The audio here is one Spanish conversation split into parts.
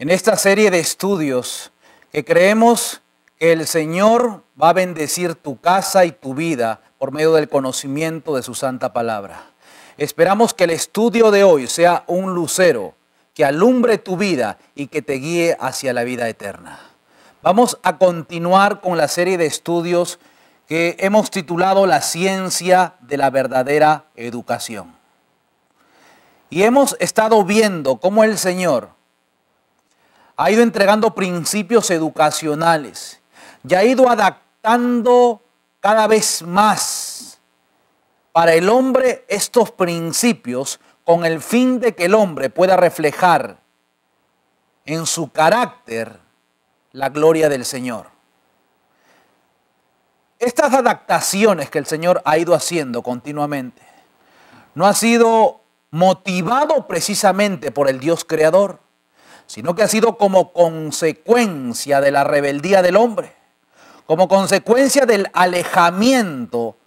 en esta serie de estudios que creemos que el Señor va a bendecir tu casa y tu vida por medio del conocimiento de su santa palabra. Esperamos que el estudio de hoy sea un lucero que alumbre tu vida y que te guíe hacia la vida eterna. Vamos a continuar con la serie de estudios que hemos titulado La ciencia de la verdadera educación. Y hemos estado viendo cómo el Señor ha ido entregando principios educacionales y ha ido adaptando cada vez más para el hombre estos principios con el fin de que el hombre pueda reflejar en su carácter la gloria del Señor. Estas adaptaciones que el Señor ha ido haciendo continuamente no ha sido motivado precisamente por el Dios creador, sino que ha sido como consecuencia de la rebeldía del hombre, como consecuencia del alejamiento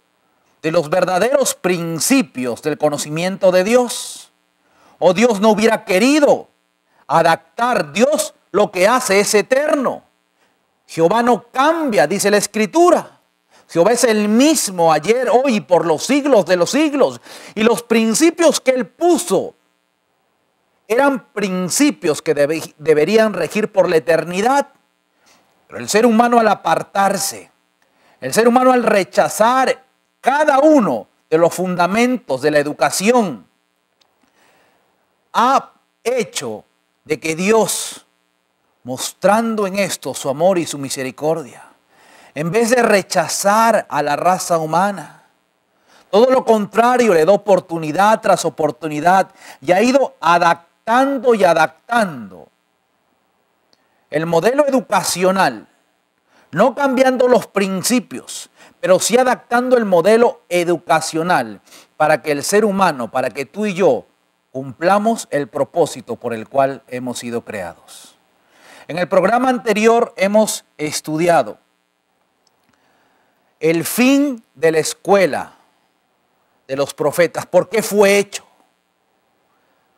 de los verdaderos principios del conocimiento de Dios. O Dios no hubiera querido adaptar. Dios lo que hace es eterno. Jehová no cambia, dice la Escritura. Jehová es el mismo ayer, hoy y por los siglos de los siglos. Y los principios que Él puso eran principios que deberían regir por la eternidad. Pero el ser humano, al apartarse, el ser humano al rechazar cada uno de los fundamentos de la educación, ha hecho de que Dios, mostrando en esto su amor y su misericordia, en vez de rechazar a la raza humana, todo lo contrario, le da oportunidad tras oportunidad y ha ido adaptando y adaptando el modelo educacional, no cambiando los principios, pero sí adaptando el modelo educacional para que el ser humano, para que tú y yo cumplamos el propósito por el cual hemos sido creados. En el programa anterior hemos estudiado el fin de la escuela de los profetas. ¿Por qué fue hecho?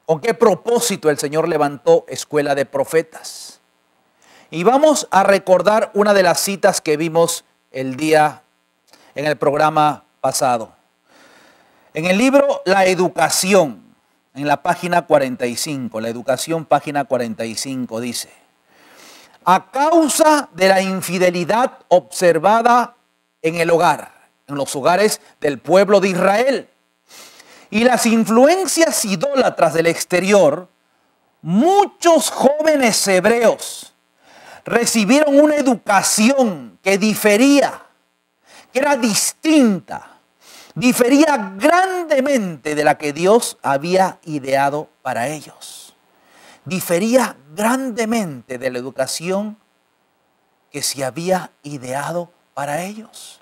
¿Con qué propósito el Señor levantó escuela de profetas? Y vamos a recordar una de las citas que vimos en el programa pasado. En el libro La Educación, en la página 45, La Educación, página 45, dice: a causa de la infidelidad observada en el hogar, en los hogares del pueblo de Israel, y las influencias idólatras del exterior, muchos jóvenes hebreos recibieron una educación que difería, que era distinta, difería grandemente de la que Dios había ideado para ellos. Difería grandemente de la educación que se había ideado para ellos.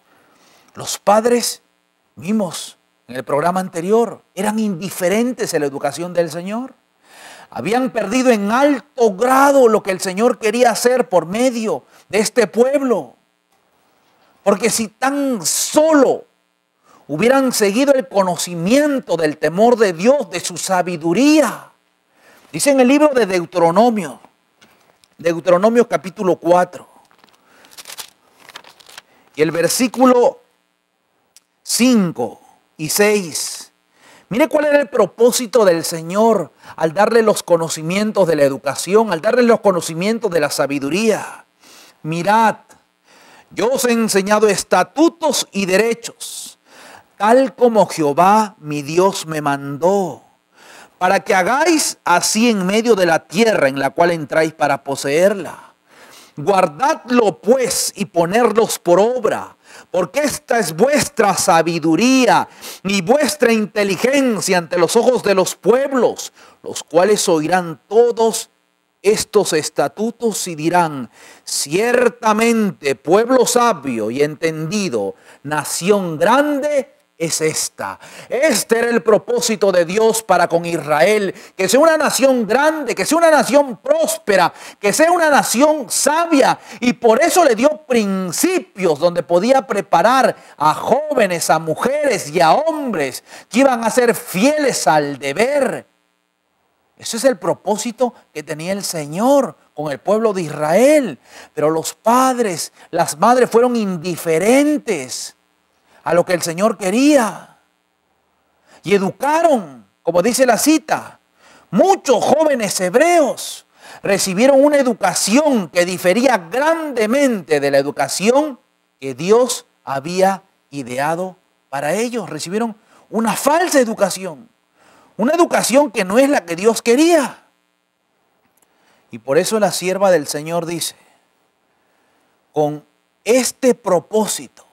Los padres, vimos en el programa anterior, eran indiferentes a la educación del Señor. Habían perdido en alto grado lo que el Señor quería hacer por medio de este pueblo. Porque si tan solo hubieran seguido el conocimiento del temor de Dios, de su sabiduría. Dice en el libro de Deuteronomio capítulo 4. Y el versículo 5 y 6. Mire cuál era el propósito del Señor al darle los conocimientos de la educación, al darle los conocimientos de la sabiduría. Mirad, yo os he enseñado estatutos y derechos, tal como Jehová mi Dios me mandó, para que hagáis así en medio de la tierra en la cual entráis para poseerla. Guardadlo pues y ponerlos por obra, porque esta es vuestra sabiduría y vuestra inteligencia ante los ojos de los pueblos, los cuales oirán todos estos estatutos y dirán: ciertamente pueblo sabio y entendido, nación grande es esta. Este era el propósito de Dios para con Israel, que sea una nación grande, que sea una nación próspera, que sea una nación sabia, y por eso le dio principios donde podía preparar a jóvenes, a mujeres y a hombres que iban a ser fieles al deber. Ese es el propósito que tenía el Señor con el pueblo de Israel. Pero los padres, las madres fueron indiferentes a lo que el Señor quería. Y educaron, como dice la cita, muchos jóvenes hebreos recibieron una educación que difería grandemente de la educación que Dios había ideado para ellos. Recibieron una falsa educación, una educación que no es la que Dios quería. Y por eso la sierva del Señor dice, con este propósito,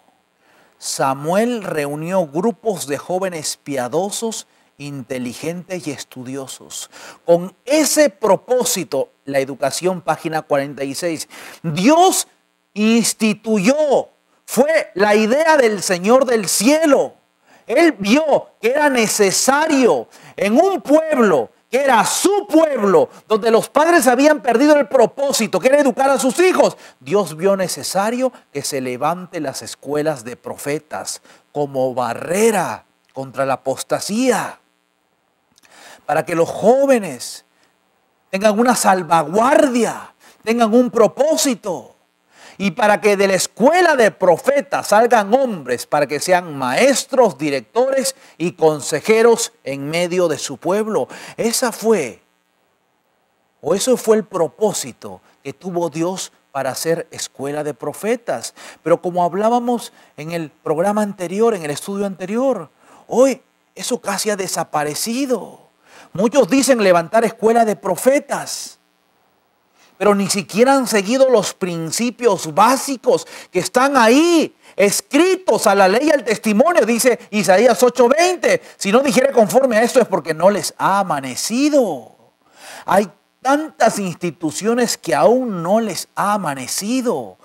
Samuel reunió grupos de jóvenes piadosos, inteligentes y estudiosos. Con ese propósito, la educación, página 46, Dios instituyó, fue la idea del Señor del cielo. Él vio que era necesario en un pueblo, que era su pueblo, donde los padres habían perdido el propósito, que era educar a sus hijos. Dios vio necesario que se levante las escuelas de profetas como barrera contra la apostasía, para que los jóvenes tengan una salvaguardia, tengan un propósito. Y para que de la escuela de profetas salgan hombres para que sean maestros, directores y consejeros en medio de su pueblo. Eso fue el propósito que tuvo Dios para hacer escuela de profetas. Pero como hablábamos en el programa anterior, en el estudio anterior, hoy eso casi ha desaparecido. Muchos dicen levantar escuela de profetas, pero ni siquiera han seguido los principios básicos que están ahí, escritos a la ley y al testimonio, dice Isaías 8:20. Si no dijere conforme a esto es porque no les ha amanecido. Hay tantas instituciones que aún no les ha amanecido,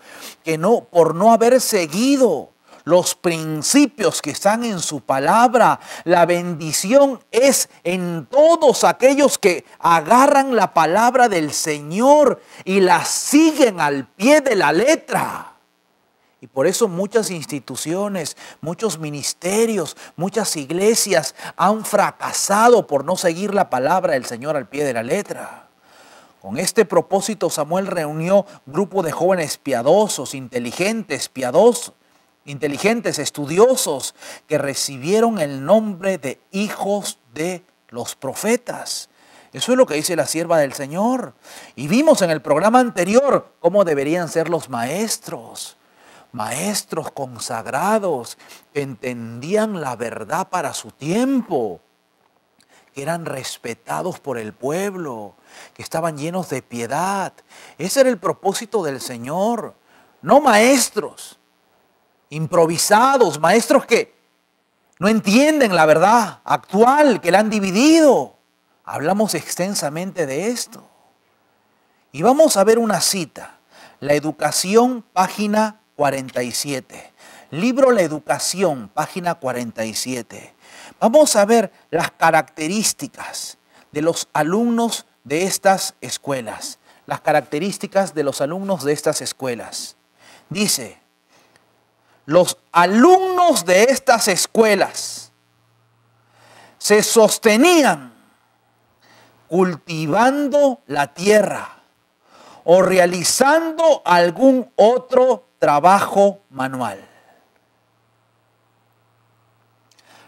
que no, por no haber seguido los principios que están en su palabra. La bendición es en todos aquellos que agarran la palabra del Señor y la siguen al pie de la letra. Y por eso muchas instituciones, muchos ministerios, muchas iglesias han fracasado por no seguir la palabra del Señor al pie de la letra. Con este propósito Samuel reunió grupo de jóvenes piadosos, inteligentes, estudiosos, que recibieron el nombre de hijos de los profetas. Eso es lo que dice la sierva del Señor. Y vimos en el programa anterior cómo deberían ser los maestros. Maestros consagrados que entendían la verdad para su tiempo, que eran respetados por el pueblo, que estaban llenos de piedad. Ese era el propósito del Señor. No maestros improvisados, maestros que no entienden la verdad actual, que la han dividido. Hablamos extensamente de esto. Y vamos a ver una cita. La Educación, página 47. Libro La Educación, página 47. Vamos a ver las características de los alumnos de estas escuelas. Las características de los alumnos de estas escuelas. Dice, los alumnos de estas escuelas se sostenían cultivando la tierra o realizando algún otro trabajo manual.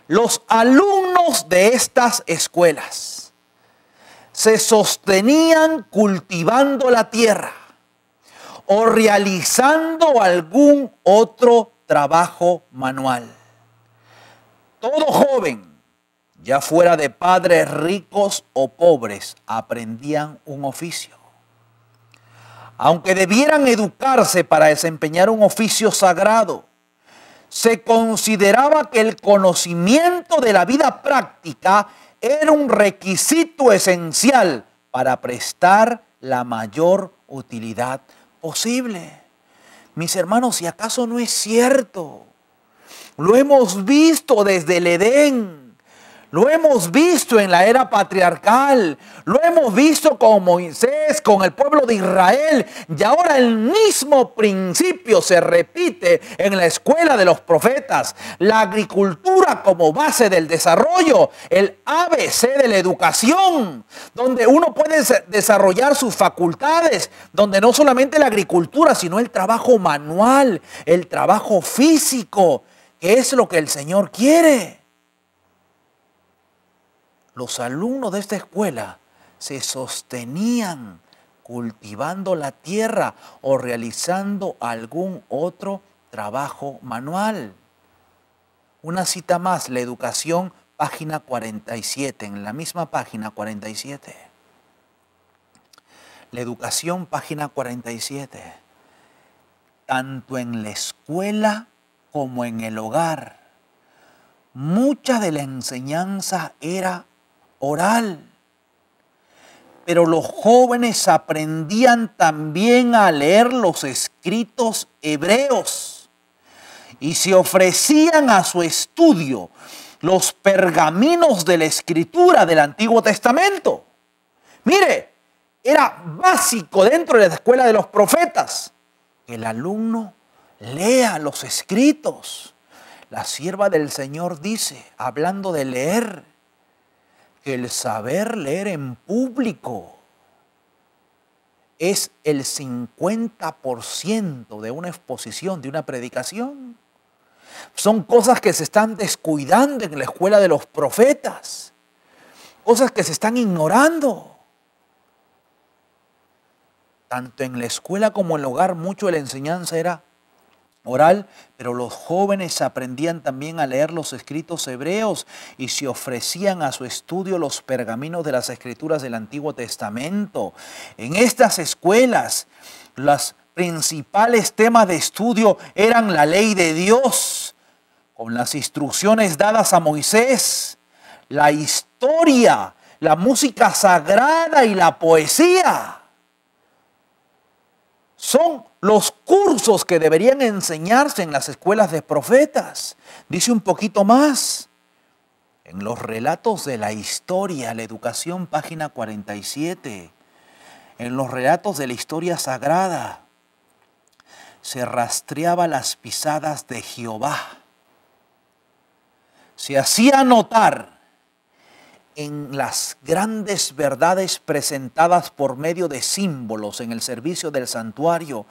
Los alumnos de estas escuelas se sostenían cultivando la tierra o realizando algún otro trabajo manual. Todo joven, ya fuera de padres ricos o pobres, aprendían un oficio. Aunque debieran educarse para desempeñar un oficio sagrado, se consideraba que el conocimiento de la vida práctica era un requisito esencial para prestar la mayor utilidad posible. Mis hermanos, si acaso no es cierto, lo hemos visto desde el Edén. Lo hemos visto en la era patriarcal, lo hemos visto con Moisés, con el pueblo de Israel, y ahora el mismo principio se repite en la escuela de los profetas. La agricultura como base del desarrollo, el ABC de la educación, donde uno puede desarrollar sus facultades, donde no solamente la agricultura, sino el trabajo manual, el trabajo físico, que es lo que el Señor quiere. Los alumnos de esta escuela se sostenían cultivando la tierra o realizando algún otro trabajo manual. Una cita más, la educación, página 47, en la misma página 47. La educación, página 47. Tanto en la escuela como en el hogar, mucha de la enseñanza era oral, pero los jóvenes aprendían también a leer los escritos hebreos y se ofrecían a su estudio los pergaminos de la escritura del Antiguo Testamento. Mire, era básico dentro de la escuela de los profetas que el alumno lea los escritos. La sierva del Señor dice, hablando de leer, que el saber leer en público es el 50% de una exposición, de una predicación. Son cosas que se están descuidando en la escuela de los profetas, cosas que se están ignorando. Tanto en la escuela como en el hogar, mucho de la enseñanza era oral, pero los jóvenes aprendían también a leer los escritos hebreos y se ofrecían a su estudio los pergaminos de las escrituras del Antiguo Testamento. En estas escuelas, los principales temas de estudio eran la ley de Dios, con las instrucciones dadas a Moisés, la historia, la música sagrada y la poesía. Son los cursos que deberían enseñarse en las escuelas de profetas. Dice un poquito más. En los relatos de la historia, la educación, página 47. En los relatos de la historia sagrada, se rastreaba las pisadas de Jehová. Se hacía notar en las grandes verdades presentadas por medio de símbolos en el servicio del santuario,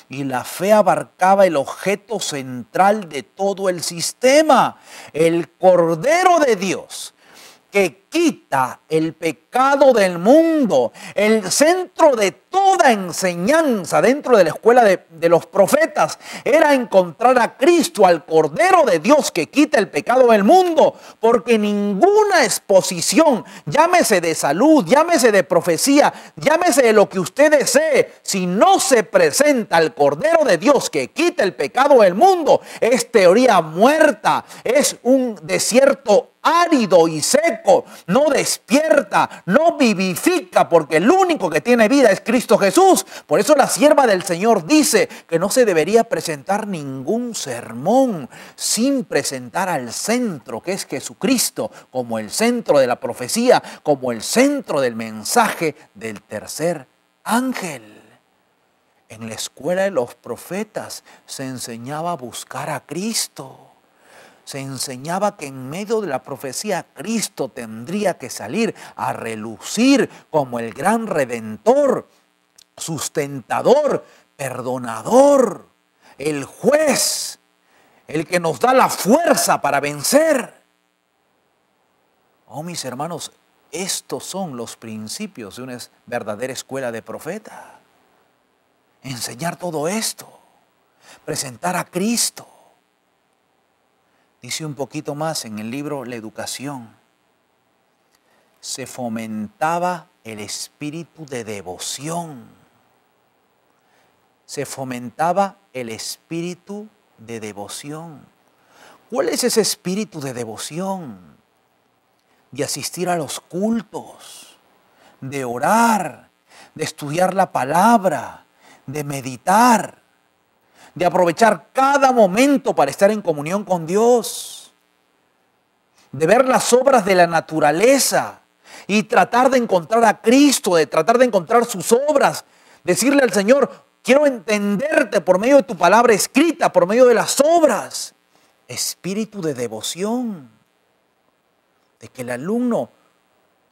y la fe abarcaba el objeto central de todo el sistema, el Cordero de Dios, que quita el pecado del mundo. El centro de toda enseñanza dentro de la escuela de los profetas era encontrar a Cristo, al Cordero de Dios que quita el pecado del mundo, porque ninguna exposición, llámese de salud, llámese de profecía, llámese de lo que usted desee, si no se presenta al Cordero de Dios que quita el pecado del mundo, es teoría muerta, es un desierto árido y seco, no despierta, no vivifica, porque el único que tiene vida es Cristo Jesús. Por eso la sierva del Señor dice que no se debería presentar ningún sermón sin presentar al centro, que es Jesucristo, como el centro de la profecía, como el centro del mensaje del tercer ángel. En la escuela de los profetas se enseñaba a buscar a Cristo. Se enseñaba que en medio de la profecía Cristo tendría que salir a relucir como el gran redentor, sustentador, perdonador, el juez, el que nos da la fuerza para vencer. Oh, mis hermanos, estos son los principios de una verdadera escuela de profeta. Enseñar todo esto, presentar a Cristo. Dice un poquito más en el libro La Educación. Se fomentaba el espíritu de devoción. Se fomentaba el espíritu de devoción. ¿Cuál es ese espíritu de devoción? De asistir a los cultos, de orar, de estudiar la palabra, de meditar, de aprovechar cada momento para estar en comunión con Dios. de ver las obras de la naturaleza y tratar de encontrar a Cristo, de tratar de encontrar sus obras, decirle al Señor, quiero entenderte por medio de tu palabra escrita, por medio de las obras. Espíritu de devoción, de que el alumno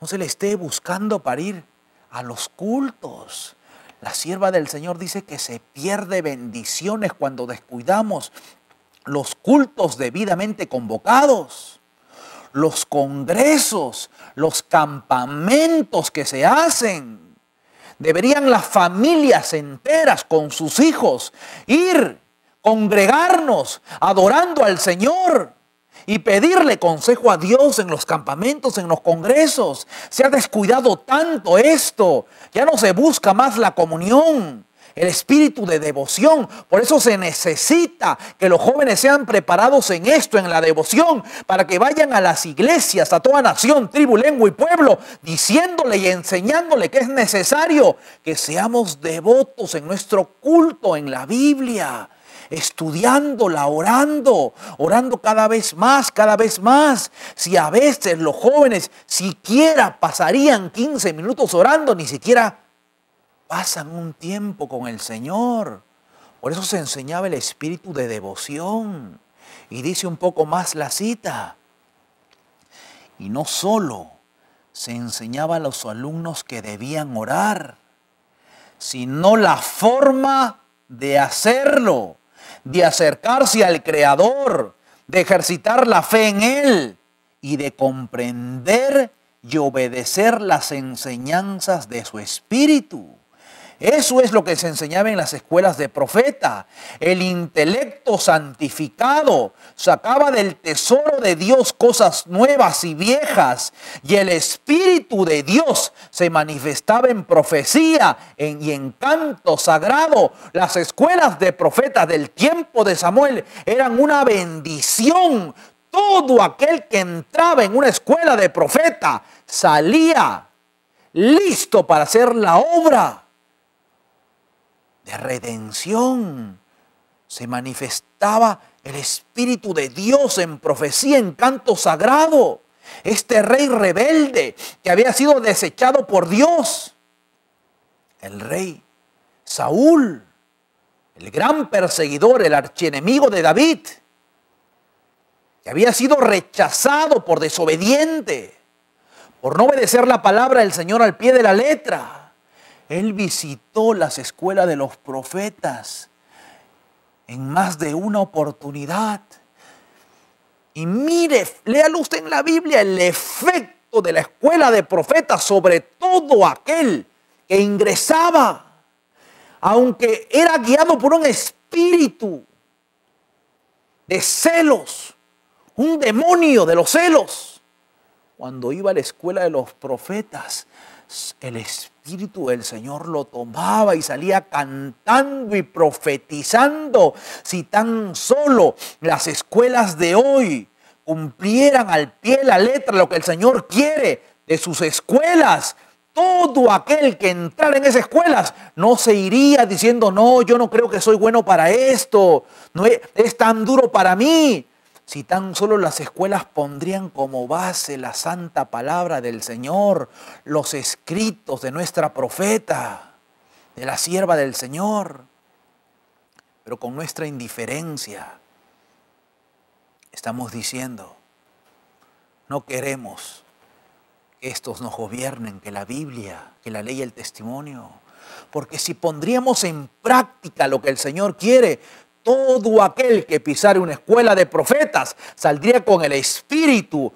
no se le esté buscando para ir a los cultos. La sierva del Señor dice que se pierde bendiciones cuando descuidamos los cultos debidamente convocados, los congresos, los campamentos que se hacen. Deberían las familias enteras con sus hijos ir, congregarnos, adorando al Señor y pedirle consejo a Dios en los campamentos, en los congresos. Se ha descuidado tanto esto. Ya no se busca más la comunión, el espíritu de devoción. Por eso se necesita que los jóvenes sean preparados en esto, en la devoción, para que vayan a las iglesias, a toda nación, tribu, lengua y pueblo, diciéndole y enseñándole que es necesario que seamos devotos en nuestro culto en la Biblia, estudiándola, orando cada vez más, cada vez más. Si a veces los jóvenes siquiera pasarían 15 minutos orando, ni siquiera pasan un tiempo con el Señor. Por eso se enseñaba el espíritu de devoción. Y dice un poco más la cita. Y no solo se enseñaba a los alumnos que debían orar, sino la forma de hacerlo, de acercarse al Creador, de ejercitar la fe en Él y de comprender y obedecer las enseñanzas de su espíritu. Eso es lo que se enseñaba en las escuelas de profeta. El intelecto santificado sacaba del tesoro de Dios cosas nuevas y viejas, y el Espíritu de Dios se manifestaba en profecía y en canto sagrado. Las escuelas de profetas del tiempo de Samuel eran una bendición. Todo aquel que entraba en una escuela de profeta salía listo para hacer la obra de redención. Se manifestaba el Espíritu de Dios en profecía, en canto sagrado. Este rey rebelde que había sido desechado por Dios, el rey Saúl, el gran perseguidor, el archienemigo de David, que había sido rechazado por desobediente, por no obedecer la palabra del Señor al pie de la letra. Él visitó las escuelas de los profetas en más de una oportunidad. Y mire, léalo usted en la Biblia el efecto de la escuela de profetas sobre todo aquel que ingresaba, aunque era guiado por un espíritu de celos, un demonio de los celos. Cuando iba a la escuela de los profetas, el Espíritu del Señor lo tomaba y salía cantando y profetizando. Si tan solo las escuelas de hoy cumplieran al pie de la letra lo que el Señor quiere de sus escuelas, todo aquel que entrara en esas escuelas no se iría diciendo, no, yo no creo que soy bueno para esto, no es tan duro para mí. Si tan solo las escuelas pondrían como base la santa palabra del Señor, los escritos de nuestra profeta, de la sierva del Señor. Pero con nuestra indiferencia estamos diciendo, no queremos que estos nos gobiernen, que la Biblia, que la ley y el testimonio. Porque si pondríamos en práctica lo que el Señor quiere, todo aquel que pisara una escuela de profetas saldría con el espíritu,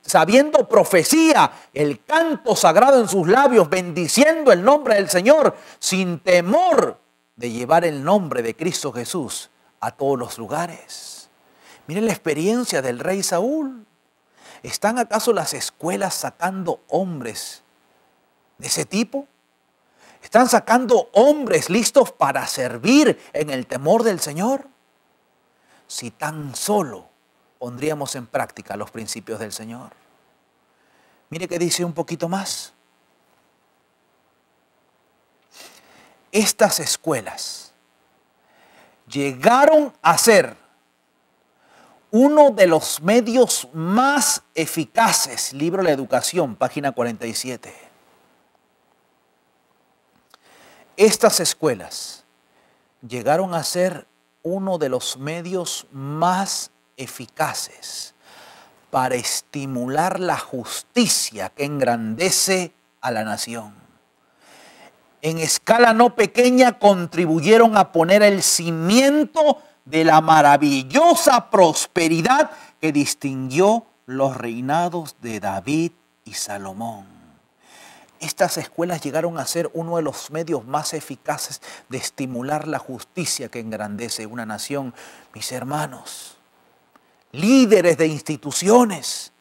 sabiendo profecía, el canto sagrado en sus labios, bendiciendo el nombre del Señor, sin temor de llevar el nombre de Cristo Jesús a todos los lugares. Miren la experiencia del rey Saúl. ¿Están acaso las escuelas sacando hombres de ese tipo? ¿Están sacando hombres listos para servir en el temor del Señor? Si tan solo pondríamos en práctica los principios del Señor. Mire que dice un poquito más. Estas escuelas llegaron a ser Uno de los medios más eficaces, libro La Educación, página 47. Estas escuelas llegaron a ser uno de los medios más eficaces para estimular la justicia que engrandece a la nación. En escala no pequeña contribuyeron a poner el cimiento de la maravillosa prosperidad que distinguió los reinados de David y Salomón. Estas escuelas llegaron a ser uno de los medios más eficaces de estimular la justicia que engrandece una nación. Mis hermanos, líderes de instituciones,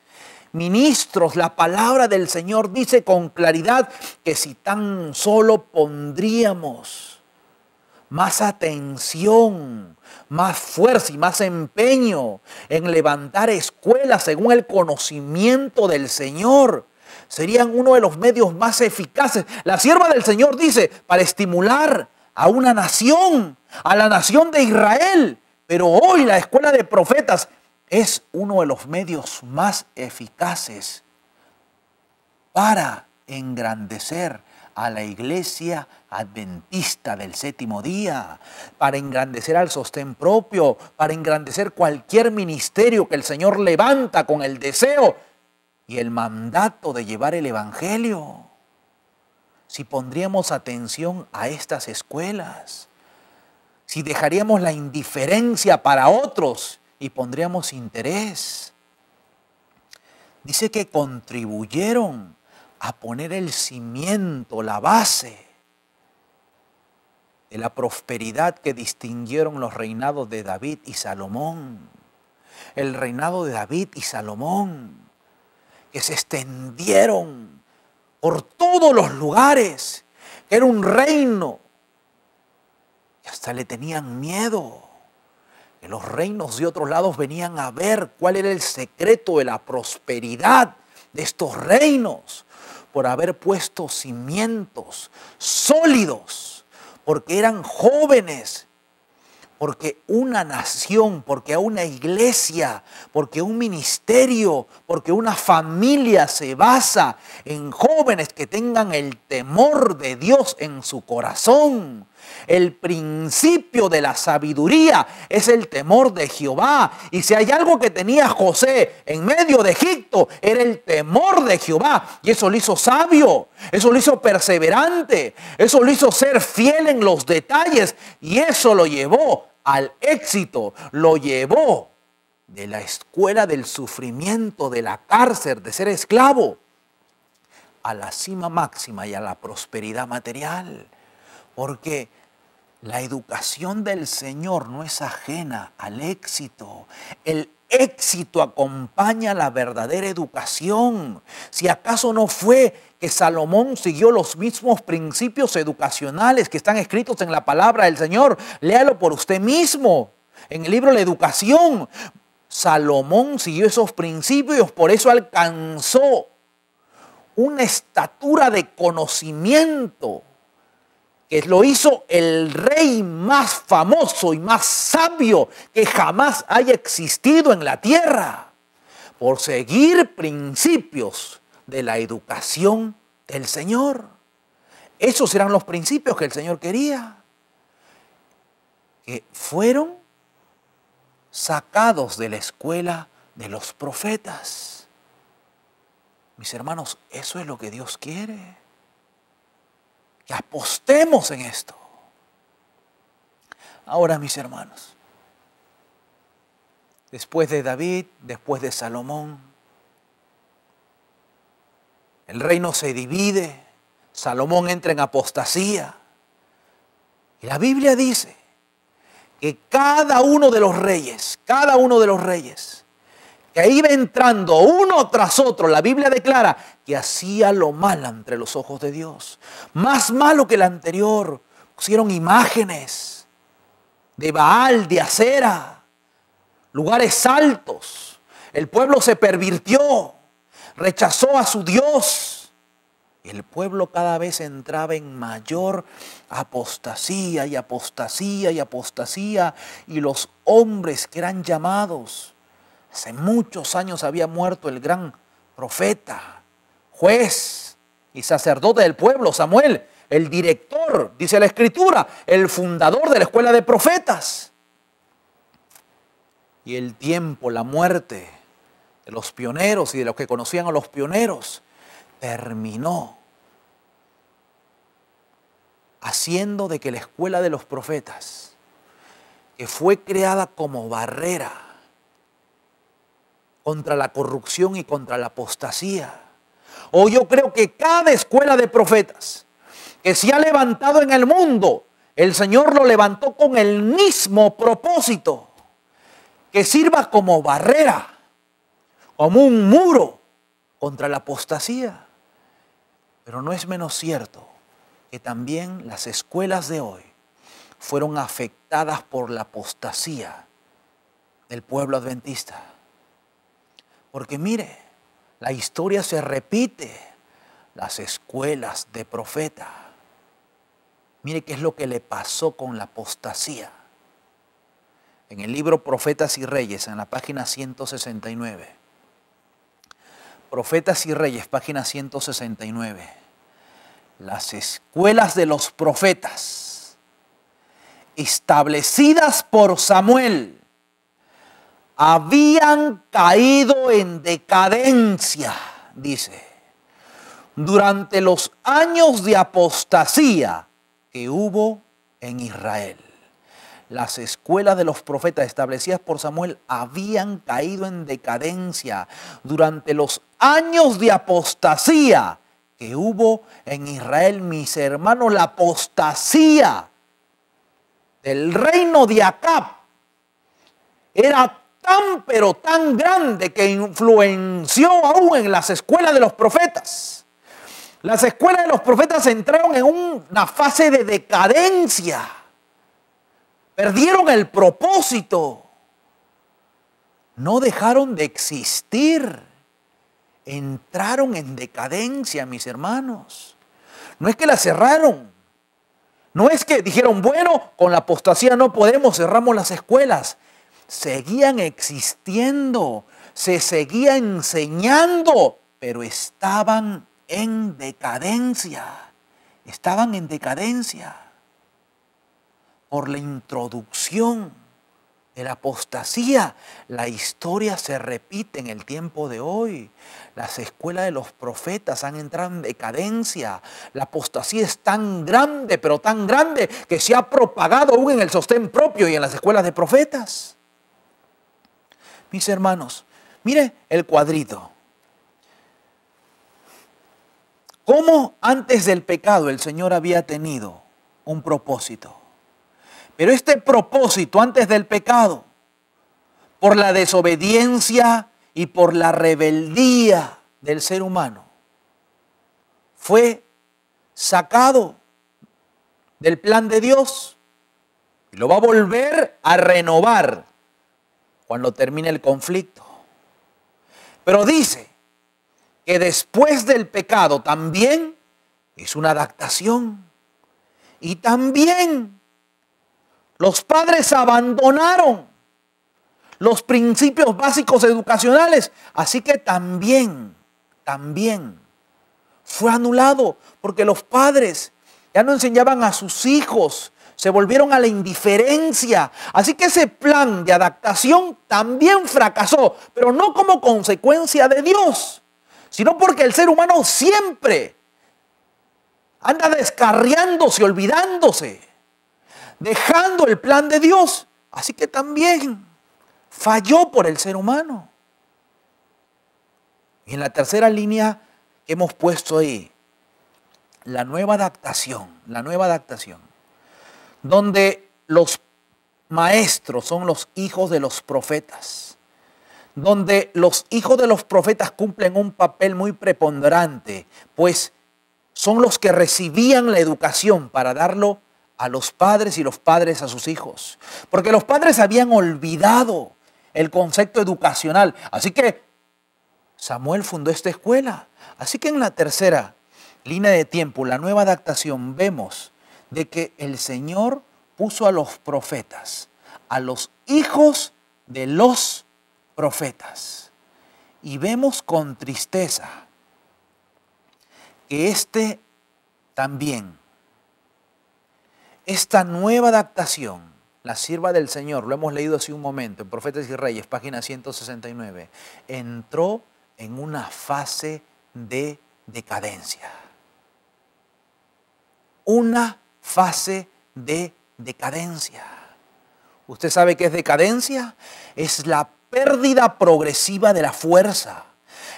ministros, la palabra del Señor dice con claridad que si tan solo pondríamos más atención, más fuerza y más empeño en levantar escuelas según el conocimiento del Señor, serían uno de los medios más eficaces. La sierva del Señor dice, para estimular a una nación, a la nación de Israel. Pero hoy la escuela de profetas es uno de los medios más eficaces para engrandecer a la iglesia adventista del séptimo día, para engrandecer al sostén propio, para engrandecer cualquier ministerio que el Señor levanta con el deseo y el mandato de llevar el evangelio. Si pondríamos atención a estas escuelas, si dejaríamos la indiferencia para otros y pondríamos interés. Dice que contribuyeron a poner el cimiento, la base de la prosperidad que distinguieron los reinados de David y Salomón. El reinado de David y Salomón, que se extendieron por todos los lugares, que era un reino que hasta le tenían miedo. Que los reinos de otros lados venían a ver cuál era el secreto de la prosperidad de estos reinos, por haber puesto cimientos sólidos, porque eran jóvenes, porque una nación, porque una iglesia, porque un ministerio, porque una familia se basa en jóvenes que tengan el temor de Dios en su corazón. El principio de la sabiduría es el temor de Jehová. Y si hay algo que tenía José en medio de Egipto, era el temor de Jehová. Y eso lo hizo sabio, eso lo hizo perseverante, eso lo hizo ser fiel en los detalles. Y eso lo llevó al éxito, lo llevó de la escuela del sufrimiento, de la cárcel, de ser esclavo, a la cima máxima y a la prosperidad material. Porque la educación del Señor no es ajena al éxito. El éxito acompaña la verdadera educación. Si acaso no fue que Salomón siguió los mismos principios educacionales que están escritos en la palabra del Señor, léalo por usted mismo. En el libro La Educación, Salomón siguió esos principios, por eso alcanzó una estatura de conocimiento que lo hizo el rey más famoso y más sabio que jamás haya existido en la tierra, por seguir principios de la educación del Señor. Esos eran los principios que el Señor quería, que fueron sacados de la escuela de los profetas. Mis hermanos, eso es lo que Dios quiere. Que apostemos en esto. Ahora, mis hermanos, después de David, después de Salomón, el reino se divide, Salomón entra en apostasía. Y la Biblia dice que cada uno de los reyes, que iba entrando uno tras otro, la Biblia declara que hacía lo malo entre los ojos de Dios. Más malo que el anterior. Pusieron imágenes de Baal, de Acera, lugares altos. El pueblo se pervirtió, rechazó a su Dios. El pueblo cada vez entraba en mayor apostasía y apostasía y apostasía. Y los hombres que eran llamados Hace muchos años había muerto el gran profeta, juez y sacerdote del pueblo, Samuel, el director, dice la Escritura, el fundador de la escuela de profetas. Y el tiempo, la muerte de los pioneros y de los que conocían a los pioneros, terminó haciendo de que la escuela de los profetas, que fue creada como barrera contra la corrupción y contra la apostasía, o yo creo que cada escuela de profetas que se ha levantado en el mundo, el Señor lo levantó con el mismo propósito, que sirva como barrera, como un muro contra la apostasía. Pero no es menos cierto que también las escuelas de hoy fueron afectadas por la apostasía del pueblo adventista. Porque mire, la historia se repite, las escuelas de profeta. Mire qué es lo que le pasó con la apostasía. En el libro Profetas y Reyes, en la página 169. Profetas y Reyes, página 169. Las escuelas de los profetas, establecidas por Samuel, habían caído en decadencia, dice, durante los años de apostasía que hubo en Israel. Las escuelas de los profetas establecidas por Samuel habían caído en decadencia durante los años de apostasía que hubo en Israel. Mis hermanos, la apostasía del reino de Acab era tan pero tan grande que influenció aún en las escuelas de los profetas. Las escuelas de los profetas entraron en una fase de decadencia. Perdieron el propósito. No dejaron de existir. Entraron en decadencia, mis hermanos. No es que la cerraron. No es que dijeron, bueno, con la apostasía no podemos, cerramos las escuelas. Seguían existiendo, se seguía enseñando, pero estaban en decadencia. Estaban en decadencia por la introducción de la apostasía. La historia se repite en el tiempo de hoy. Las escuelas de los profetas han entrado en decadencia. La apostasía es tan grande, pero tan grande, que se ha propagado aún en el sostén propio y en las escuelas de profetas. Mis hermanos, mire el cuadrito. Cómo antes del pecado el Señor había tenido un propósito. Pero este propósito antes del pecado, por la desobediencia y por la rebeldía del ser humano, fue sacado del plan de Dios y lo va a volver a renovar cuando termine el conflicto. Pero dice que después del pecado también es una adaptación. Y también los padres abandonaron los principios básicos educacionales. Así que también fue anulado, porque los padres ya no enseñaban a sus hijos, se volvieron a la indiferencia. Así que ese plan de adaptación también fracasó, pero no como consecuencia de Dios, sino porque el ser humano siempre anda descarriándose, olvidándose, dejando el plan de Dios. Así que también falló por el ser humano. Y en la tercera línea que hemos puesto ahí, la nueva adaptación, donde los maestros son los hijos de los profetas, donde los hijos de los profetas cumplen un papel muy preponderante, pues son los que recibían la educación para darlo a los padres y los padres a sus hijos. Porque los padres habían olvidado el concepto educacional. Así que Samuel fundó esta escuela. Así que en la tercera línea de tiempo, la nueva adaptación, vemos de que el Señor puso a los profetas, a los hijos de los profetas. Y vemos con tristeza que también, esta nueva adaptación, la sierva del Señor, lo hemos leído hace un momento en Profetas y Reyes, página 169, entró en una fase de decadencia. Una fase de decadencia. ¿Usted sabe qué es decadencia? Es la pérdida progresiva de la fuerza.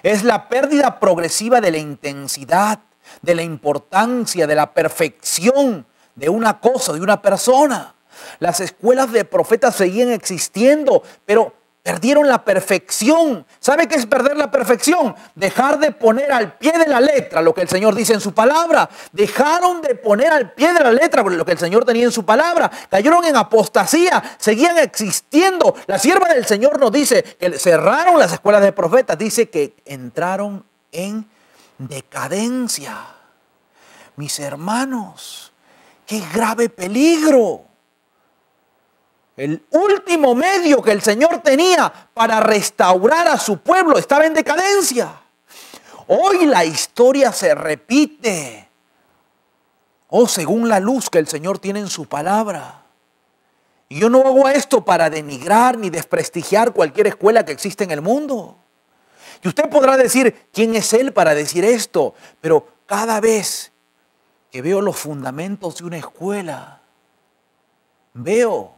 Es la pérdida progresiva de la intensidad, de la importancia, de la perfección de una cosa, de una persona. Las escuelas de profetas seguían existiendo, pero perdieron la perfección. ¿Sabe qué es perder la perfección? Dejar de poner al pie de la letra lo que el Señor dice en su palabra. Dejaron de poner al pie de la letra lo que el Señor tenía en su palabra. Cayeron en apostasía, seguían existiendo. La sierva del Señor nos dice que cerraron las escuelas de profetas. Dice que entraron en decadencia. Mis hermanos, qué grave peligro. El último medio que el Señor tenía para restaurar a su pueblo estaba en decadencia. Hoy la historia se repite. Según la luz que el Señor tiene en su palabra. Y yo no hago esto para denigrar ni desprestigiar cualquier escuela que existe en el mundo. Y usted podrá decir, ¿quién es Él para decir esto? Pero cada vez que veo los fundamentos de una escuela, veo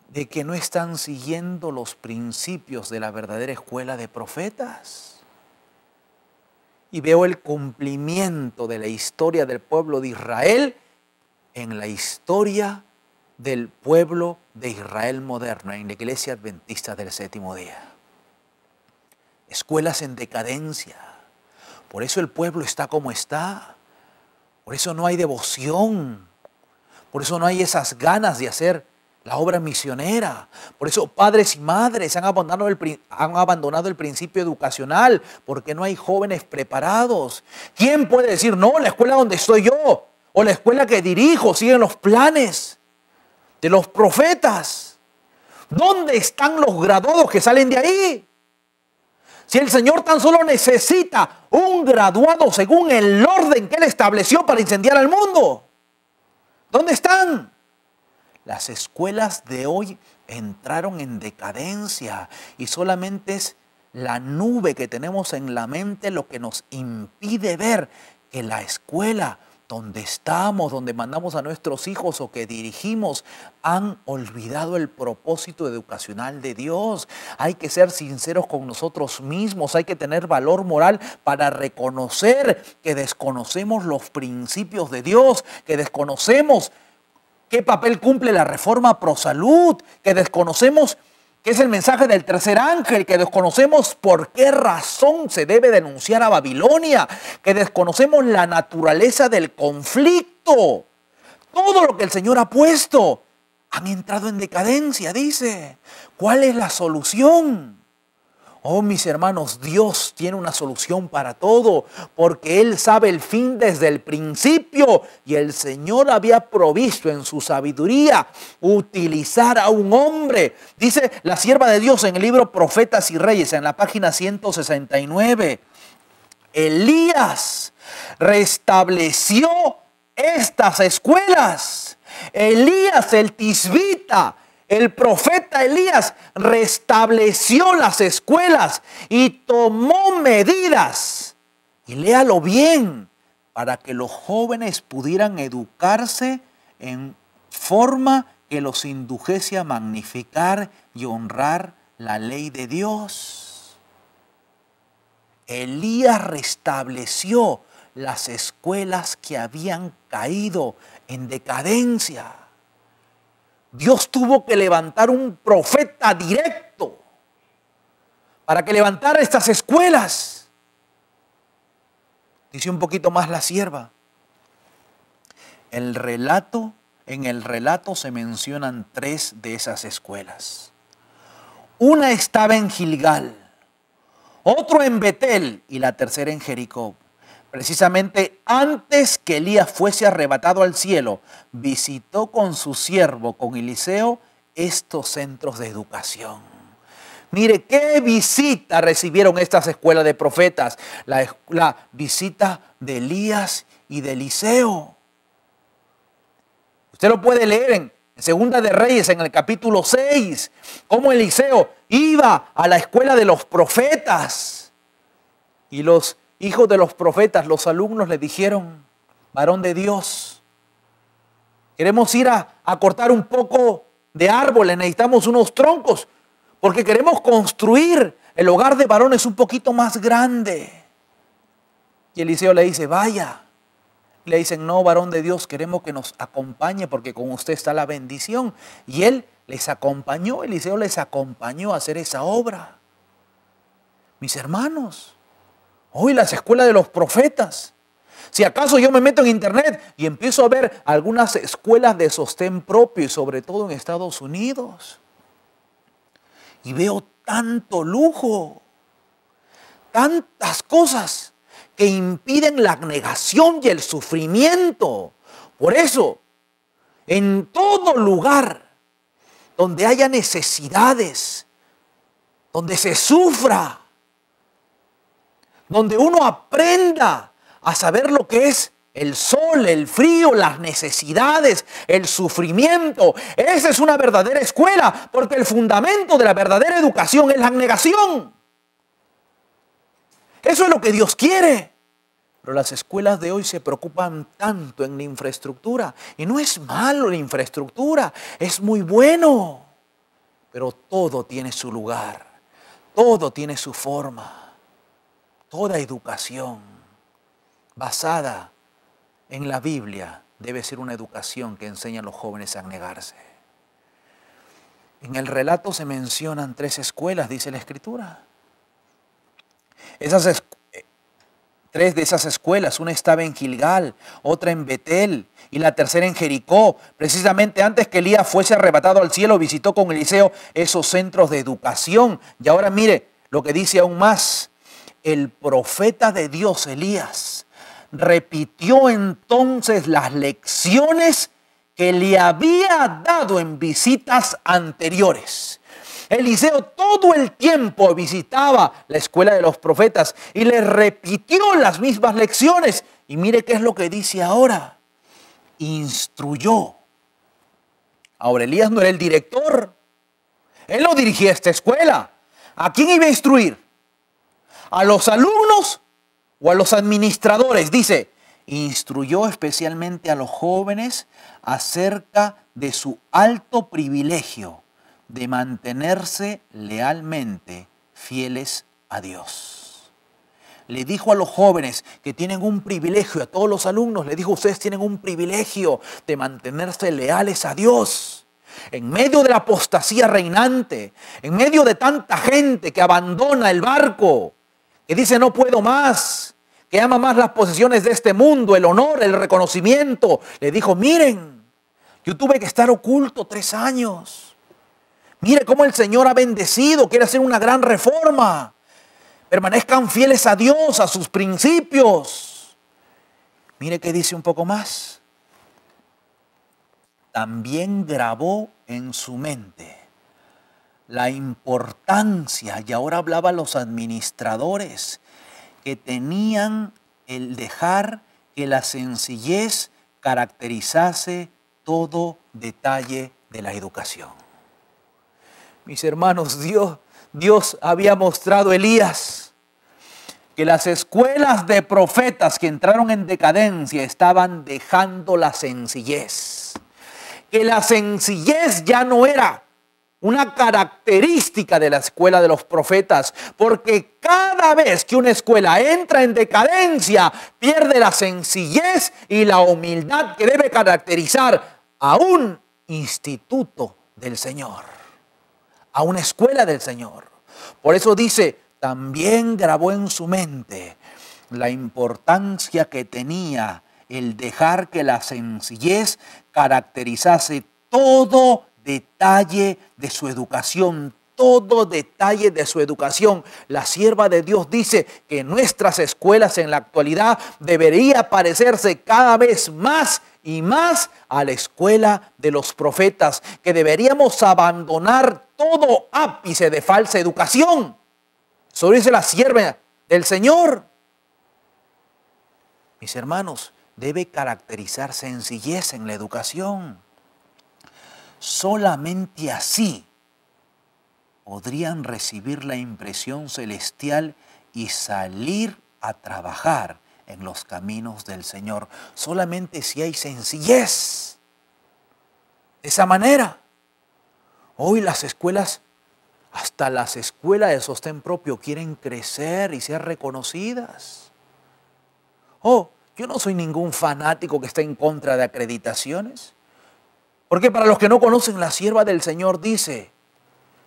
de que no están siguiendo los principios de la verdadera escuela de profetas. Y veo el cumplimiento de la historia del pueblo de Israel en la historia del pueblo de Israel moderno, en la iglesia adventista del séptimo día. Escuelas en decadencia. Por eso el pueblo está como está. Por eso no hay devoción. Por eso no hay esas ganas de hacer la obra misionera. Por eso padres y madres han abandonado el principio educacional, porque no hay jóvenes preparados. ¿Quién puede decir, no, la escuela donde estoy yo o la escuela que dirijo siguen los planes de los profetas? ¿Dónde están los graduados que salen de ahí? Si el Señor tan solo necesita un graduado según el orden que Él estableció para incendiar al mundo, ¿dónde están? Las escuelas de hoy entraron en decadencia y solamente es la nube que tenemos en la mente lo que nos impide ver que la escuela donde estamos, donde mandamos a nuestros hijos o que dirigimos, han olvidado el propósito educacional de Dios. Hay que ser sinceros con nosotros mismos, hay que tener valor moral para reconocer que desconocemos los principios de Dios, que desconocemos qué papel cumple la reforma pro salud, que desconocemos qué es el mensaje del tercer ángel, que desconocemos por qué razón se debe denunciar a Babilonia, que desconocemos la naturaleza del conflicto. Todo lo que el Señor ha puesto han entrado en decadencia, dice. ¿Cuál es la solución? Oh, mis hermanos, Dios tiene una solución para todo, porque Él sabe el fin desde el principio y el Señor había provisto en su sabiduría utilizar a un hombre. Dice la sierva de Dios en el libro Profetas y Reyes, en la página 169. Elías restableció estas escuelas. Elías el tisbita, el profeta Elías, restableció las escuelas y tomó medidas. Y léalo bien, para que los jóvenes pudieran educarse en forma que los indujese a magnificar y honrar la ley de Dios. Elías restableció las escuelas que habían caído en decadencia. Dios tuvo que levantar un profeta directo para que levantara estas escuelas. Dice un poquito más la sierva. En el relato se mencionan 3 de esas escuelas. Una estaba en Gilgal, otro en Betel y la tercera en Jericó. Precisamente antes que Elías fuese arrebatado al cielo, visitó con su siervo, con Eliseo, estos centros de educación. Mire, qué visita recibieron estas escuelas de profetas. La visita de Elías y de Eliseo. Usted lo puede leer en Segunda de Reyes, en el capítulo 6, cómo Eliseo iba a la escuela de los profetas. Y los hijos de los profetas, los alumnos, le dijeron: varón de Dios, queremos ir a cortar un poco de árboles, necesitamos unos troncos, porque queremos construir el hogar de varones un poquito más grande. Y Eliseo le dice: vaya. Le dicen: no, varón de Dios, queremos que nos acompañe porque con usted está la bendición. Y él les acompañó, Eliseo les acompañó a hacer esa obra. Mis hermanos, hoy las escuelas de los profetas. Si acaso yo me meto en internet y empiezo a ver algunas escuelas de sostén propio, y sobre todo en Estados Unidos, y veo tanto lujo, tantas cosas que impiden la abnegación y el sufrimiento. Por eso, en todo lugar donde haya necesidades, donde se sufra, donde uno aprenda a saber lo que es el sol, el frío, las necesidades, el sufrimiento. Esa es una verdadera escuela, porque el fundamento de la verdadera educación es la abnegación. Eso es lo que Dios quiere. Pero las escuelas de hoy se preocupan tanto en la infraestructura. Y no es malo la infraestructura, es muy bueno. Pero todo tiene su lugar, todo tiene su forma. Toda educación basada en la Biblia debe ser una educación que enseña a los jóvenes a abnegarse. En el relato se mencionan 3 escuelas, dice la Escritura. 3 de esas escuelas, una estaba en Gilgal, otra en Betel y la tercera en Jericó. Precisamente antes que Elías fuese arrebatado al cielo, visitó con Eliseo esos centros de educación. Y ahora mire lo que dice aún más. El profeta de Dios, Elías, repitió entonces las lecciones que le había dado en visitas anteriores. Eliseo todo el tiempo visitaba la escuela de los profetas y le repitió las mismas lecciones. Y mire qué es lo que dice ahora. Instruyó. Ahora, Elías no era el director. Él no dirigía esta escuela. ¿A quién iba a instruir? ¿A los alumnos o a los administradores? Dice, instruyó especialmente a los jóvenes acerca de su alto privilegio de mantenerse lealmente fieles a Dios. Le dijo a los jóvenes que tienen un privilegio, a todos los alumnos, le dijo: ustedes tienen un privilegio de mantenerse leales a Dios. En medio de la apostasía reinante, en medio de tanta gente que abandona el barco, que dice: no puedo más, que ama más las posesiones de este mundo, el honor, el reconocimiento. Le dijo: miren, yo tuve que estar oculto 3 años. Mire cómo el Señor ha bendecido, quiere hacer una gran reforma. Permanezcan fieles a Dios, a sus principios. Mire qué dice un poco más. También grabó en su mente la importancia, y ahora hablaba a los administradores, que tenían el dejar que la sencillez caracterizase todo detalle de la educación. Mis hermanos, Dios había mostrado a Elías que las escuelas de profetas que entraron en decadencia estaban dejando la sencillez. Que la sencillez ya no era una característica de la escuela de los profetas, porque cada vez que una escuela entra en decadencia, pierde la sencillez y la humildad que debe caracterizar a un instituto del Señor, a una escuela del Señor. Por eso dice, también grabó en su mente la importancia que tenía el dejar que la sencillez caracterizase todo detalle de su educación, todo detalle de su educación. La sierva de Dios dice que nuestras escuelas en la actualidad debería parecerse cada vez más y más a la escuela de los profetas, que deberíamos abandonar todo ápice de falsa educación. Eso dice la sierva del Señor. Mis hermanos, debe caracterizar sencillez en la educación. Solamente así podrían recibir la impresión celestial y salir a trabajar en los caminos del Señor. Solamente si hay sencillez. De esa manera. Hoy las escuelas, hasta las escuelas de sostén propio, quieren crecer y ser reconocidas. Yo no soy ningún fanático que esté en contra de acreditaciones. Porque para los que no conocen, la sierva del Señor dice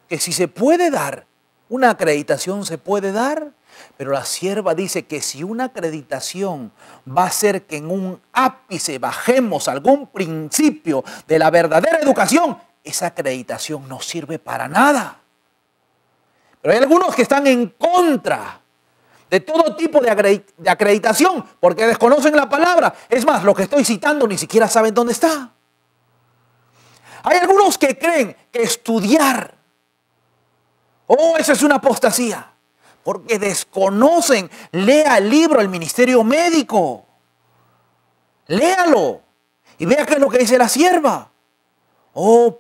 que si se puede dar, una acreditación se puede dar, pero la sierva dice que si una acreditación va a hacer que en un ápice bajemos algún principio de la verdadera educación, esa acreditación no sirve para nada. Pero hay algunos que están en contra de todo tipo de acreditación porque desconocen la palabra. Es más, lo que estoy citando ni siquiera saben dónde está. Hay algunos que creen que estudiar, esa es una apostasía, porque desconocen. Lea el libro El Ministerio Médico. Léalo y vea qué es lo que dice la sierva.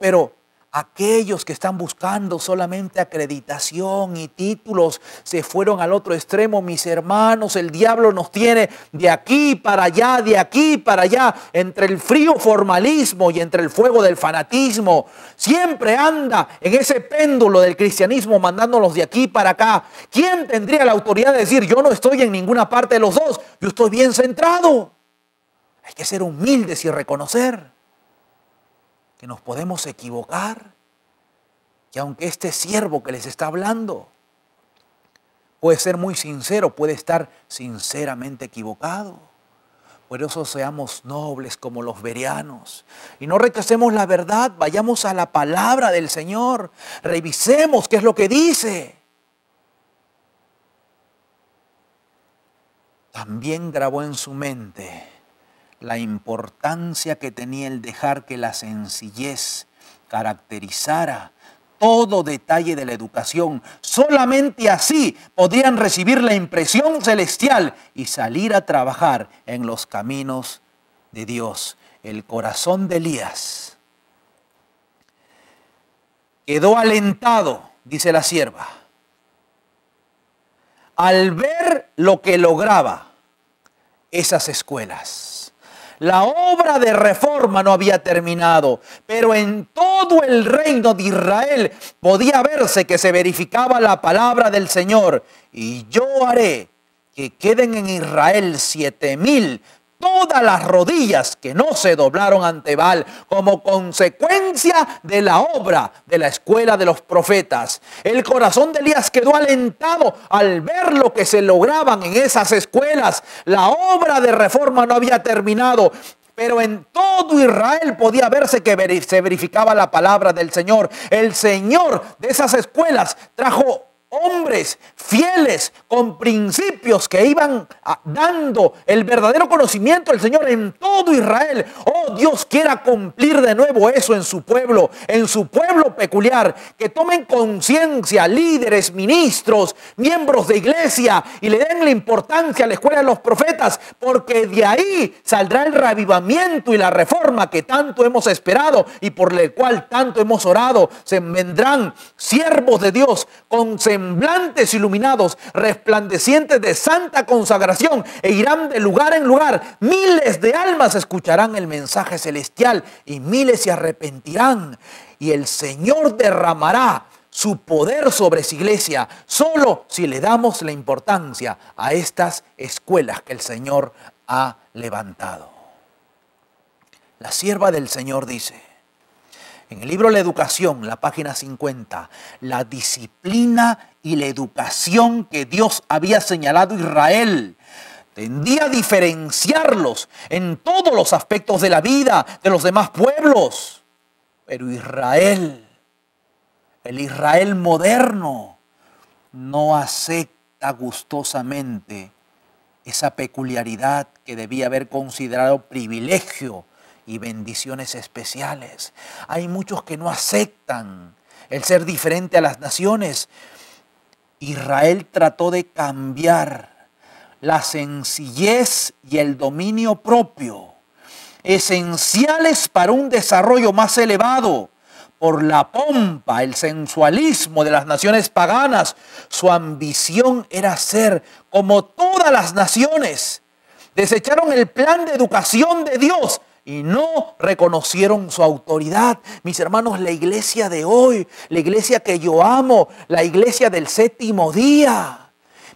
Pero aquellos que están buscando solamente acreditación y títulos se fueron al otro extremo, mis hermanos. El diablo nos tiene de aquí para allá, de aquí para allá, entre el frío formalismo y entre el fuego del fanatismo. Siempre anda en ese péndulo del cristianismo mandándonos de aquí para acá. ¿Quién tendría la autoridad de decir yo no estoy en ninguna parte de los dos? Yo estoy bien centrado. Hay que ser humildes y reconocer que nos podemos equivocar, que aunque este siervo que les está hablando puede ser muy sincero, puede estar sinceramente equivocado. Por eso seamos nobles como los bereanos y no rechacemos la verdad, vayamos a la palabra del Señor, revisemos qué es lo que dice. También grabó en su mente la importancia que tenía el dejar que la sencillez caracterizara todo detalle de la educación. Solamente así podrían recibir la impresión celestial y salir a trabajar en los caminos de Dios. El corazón de Elías quedó alentado, dice la sierva, al ver lo que lograba esas escuelas. La obra de reforma no había terminado, pero en todo el reino de Israel podía verse que se verificaba la palabra del Señor. Y yo haré que queden en Israel 7,000 todas las rodillas que no se doblaron ante Baal, como consecuencia de la obra de la escuela de los profetas. El corazón de Elías quedó alentado al ver lo que se lograban en esas escuelas. La obra de reforma no había terminado, pero en todo Israel podía verse que se verificaba la palabra del Señor. El Señor de esas escuelas trajo hombres fieles con principios que iban dando el verdadero conocimiento del Señor en todo Israel. Dios quiera cumplir de nuevo eso en su pueblo peculiar, que tomen conciencia líderes, ministros, miembros de iglesia y le den la importancia a la escuela de los profetas, porque de ahí saldrá el reavivamiento y la reforma que tanto hemos esperado y por el cual tanto hemos orado. Se vendrán siervos de Dios con semblantes iluminados, resplandecientes de santa consagración, e irán de lugar en lugar. Miles de almas escucharán el mensaje celestial y miles se arrepentirán. Y el Señor derramará su poder sobre su iglesia, solo si le damos la importancia a estas escuelas que el Señor ha levantado. La sierva del Señor dice, en el libro La Educación, la página 50, la disciplina y la educación que Dios había señalado a Israel tendía a diferenciarlos en todos los aspectos de la vida de los demás pueblos. Pero Israel El Israel moderno no acepta gustosamente esa peculiaridad que debía haber considerado privilegio y bendiciones especiales. Hay muchos que no aceptan el ser diferente a las naciones. Israel trató de cambiar la sencillez y el dominio propio, esenciales para un desarrollo más elevado, por la pompa, el sensualismo de las naciones paganas. Su ambición era ser como todas las naciones. Desecharon el plan de educación de Dios y no reconocieron su autoridad. Mis hermanos, la iglesia de hoy, la iglesia que yo amo, la iglesia del séptimo día.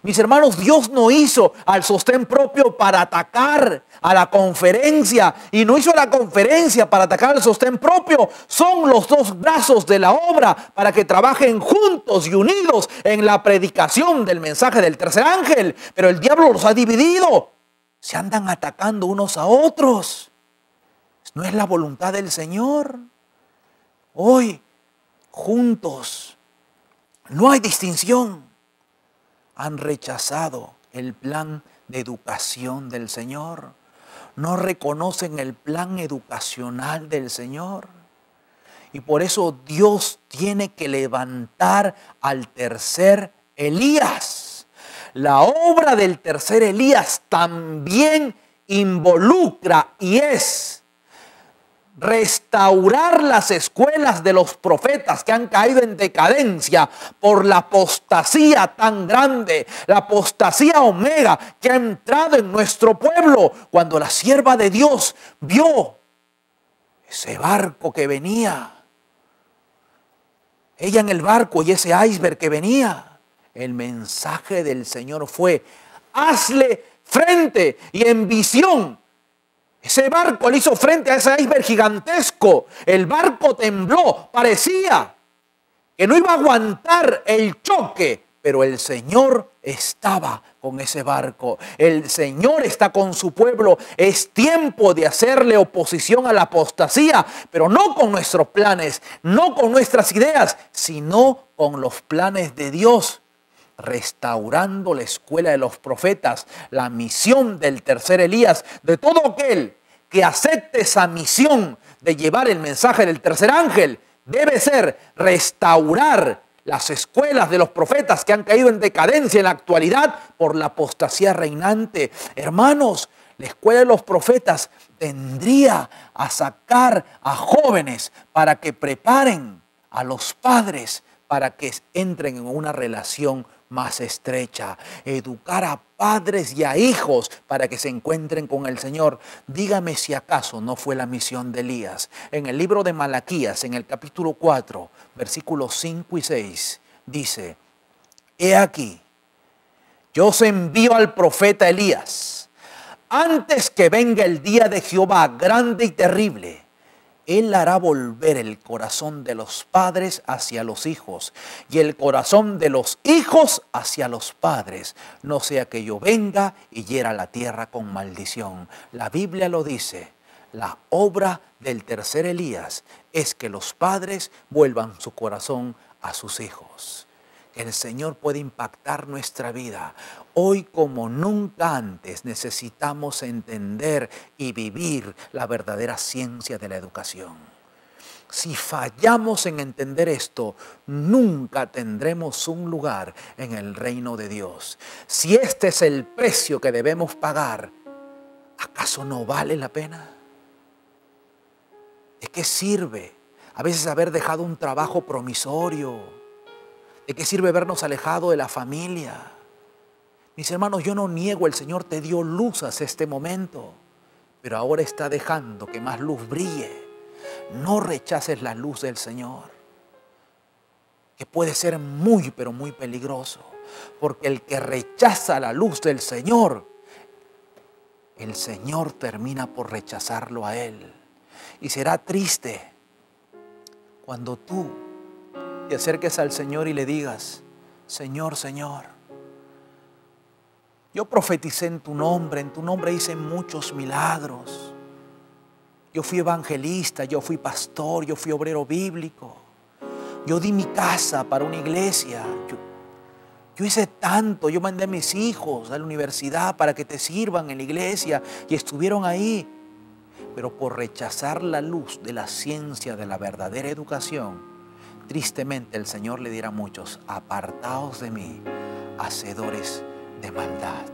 Mis hermanos, Dios no hizo al sostén propio para atacar a la conferencia y no hizo la conferencia para atacar al sostén propio. Son los dos brazos de la obra para que trabajen juntos y unidos en la predicación del mensaje del tercer ángel. Pero el diablo los ha dividido. Se andan atacando unos a otros. No es la voluntad del Señor. Hoy, juntos, no hay distinción. Han rechazado el plan de educación del Señor. No reconocen el plan educacional del Señor. Y por eso Dios tiene que levantar al tercer Elías. La obra del tercer Elías también involucra y es restaurar las escuelas de los profetas que han caído en decadencia por la apostasía tan grande, la apostasía omega que ha entrado en nuestro pueblo. Cuando la sierva de Dios vio ese barco que venía, ella en el barco y ese iceberg que venía, el mensaje del Señor fue: hazle frente. Y en visión, ese barco le hizo frente a ese iceberg gigantesco. El barco tembló, parecía que no iba a aguantar el choque, pero el Señor estaba con ese barco. El Señor está con su pueblo. Es tiempo de hacerle oposición a la apostasía, pero no con nuestros planes, no con nuestras ideas, sino con los planes de Dios. Restaurando la escuela de los profetas, la misión del tercer Elías, de todo aquel que acepte esa misión de llevar el mensaje del tercer ángel, debe ser restaurar las escuelas de los profetas que han caído en decadencia en la actualidad por la apostasía reinante. Hermanos, la escuela de los profetas tendría a sacar a jóvenes para que preparen a los padres para que entren en una relación más estrecha, educar a padres y a hijos para que se encuentren con el Señor. Dígame si acaso no fue la misión de Elías. En el libro de Malaquías, en el capítulo 4, versículos 5 y 6, dice: he aquí, yo os envío al profeta Elías, antes que venga el día de Jehová grande y terrible. Él hará volver el corazón de los padres hacia los hijos y el corazón de los hijos hacia los padres, no sea que yo venga y hiera la tierra con maldición. La Biblia lo dice. La obra del tercer Elías es que los padres vuelvan su corazón a sus hijos. El Señor puede impactar nuestra vida. Hoy como nunca antes necesitamos entender y vivir la verdadera ciencia de la educación. Si fallamos en entender esto, nunca tendremos un lugar en el reino de Dios. Si este es el precio que debemos pagar, ¿acaso no vale la pena? ¿De qué sirve a veces haber dejado un trabajo promisorio? ¿De qué sirve habernos alejado de la familia? Mis hermanos, yo no niego, el Señor te dio luz hasta este momento, pero ahora está dejando que más luz brille. No rechaces la luz del Señor, que puede ser muy, pero muy peligroso, porque el que rechaza la luz del Señor, el Señor termina por rechazarlo a él. Y será triste cuando tú te acerques al Señor y le digas: Señor, Señor, yo profeticé en tu nombre hice muchos milagros. Yo fui evangelista, yo fui pastor, yo fui obrero bíblico. Yo di mi casa para una iglesia. Yo hice tanto, yo mandé a mis hijos a la universidad para que te sirvan en la iglesia y estuvieron ahí. Pero por rechazar la luz de la ciencia de la verdadera educación, tristemente el Señor le dirá a muchos: apartaos de mí, hacedores de maldad.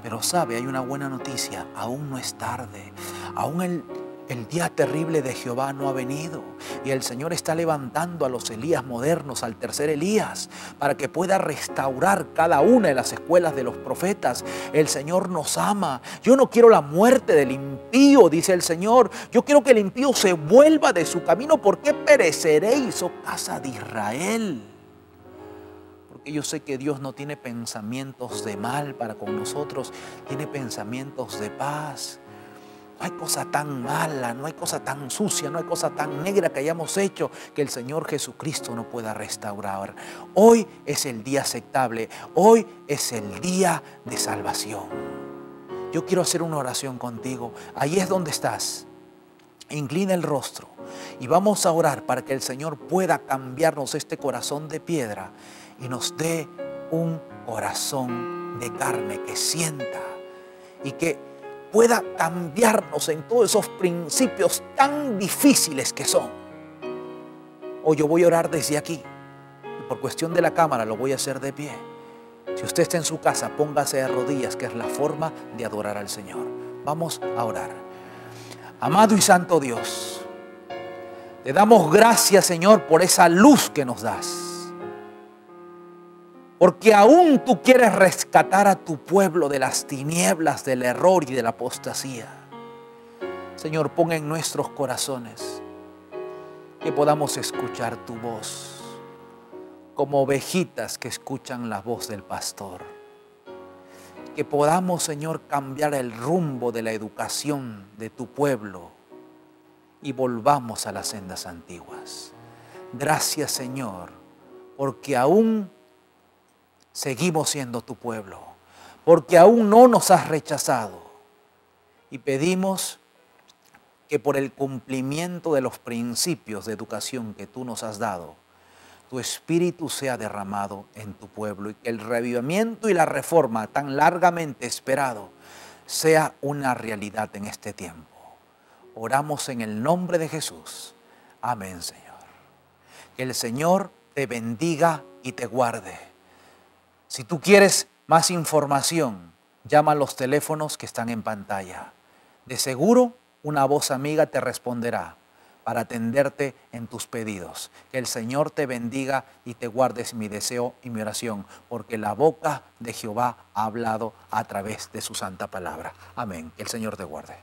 Pero sabe, hay una buena noticia: aún no es tarde, aún el día terrible de Jehová no ha venido, y el Señor está levantando a los Elías modernos, al tercer Elías, para que pueda restaurar cada una de las escuelas de los profetas. El Señor nos ama. Yo no quiero la muerte del impío, dice el Señor. Yo quiero que el impío se vuelva de su camino. ¿Por qué pereceréis, oh casa de Israel? Porque yo sé que Dios no tiene pensamientos de mal para con nosotros, tiene pensamientos de paz. No hay cosa tan mala, no hay cosa tan sucia, no hay cosa tan negra que hayamos hecho que el Señor Jesucristo no pueda restaurar. Hoy es el día aceptable, hoy es el día de salvación. Yo quiero hacer una oración contigo. Ahí es donde estás. Inclina el rostro y vamos a orar para que el Señor pueda cambiarnos este corazón de piedra y nos dé un corazón de carne que sienta y que pueda cambiarnos en todos esos principios tan difíciles que son. Hoy yo voy a orar desde aquí y por cuestión de la cámara lo voy a hacer de pie. Si usted está en su casa, póngase de rodillas, que es la forma de adorar al Señor. Vamos a orar. Amado y santo Dios, te damos gracias, Señor, por esa luz que nos das. Porque aún tú quieres rescatar a tu pueblo de las tinieblas, del error y de la apostasía. Señor, pon en nuestros corazones que podamos escuchar tu voz como ovejitas que escuchan la voz del pastor. Que podamos, Señor, cambiar el rumbo de la educación de tu pueblo y volvamos a las sendas antiguas. Gracias, Señor, porque aún seguimos siendo tu pueblo, porque aún no nos has rechazado. Y pedimos que por el cumplimiento de los principios de educación que tú nos has dado, tu espíritu sea derramado en tu pueblo y que el reavivamiento y la reforma tan largamente esperado sea una realidad en este tiempo. Oramos en el nombre de Jesús. Amén, Señor. Que el Señor te bendiga y te guarde. Si tú quieres más información, llama a los teléfonos que están en pantalla. De seguro, una voz amiga te responderá para atenderte en tus pedidos. Que el Señor te bendiga y te guarde, es mi deseo y mi oración, porque la boca de Jehová ha hablado a través de su santa palabra. Amén. Que el Señor te guarde.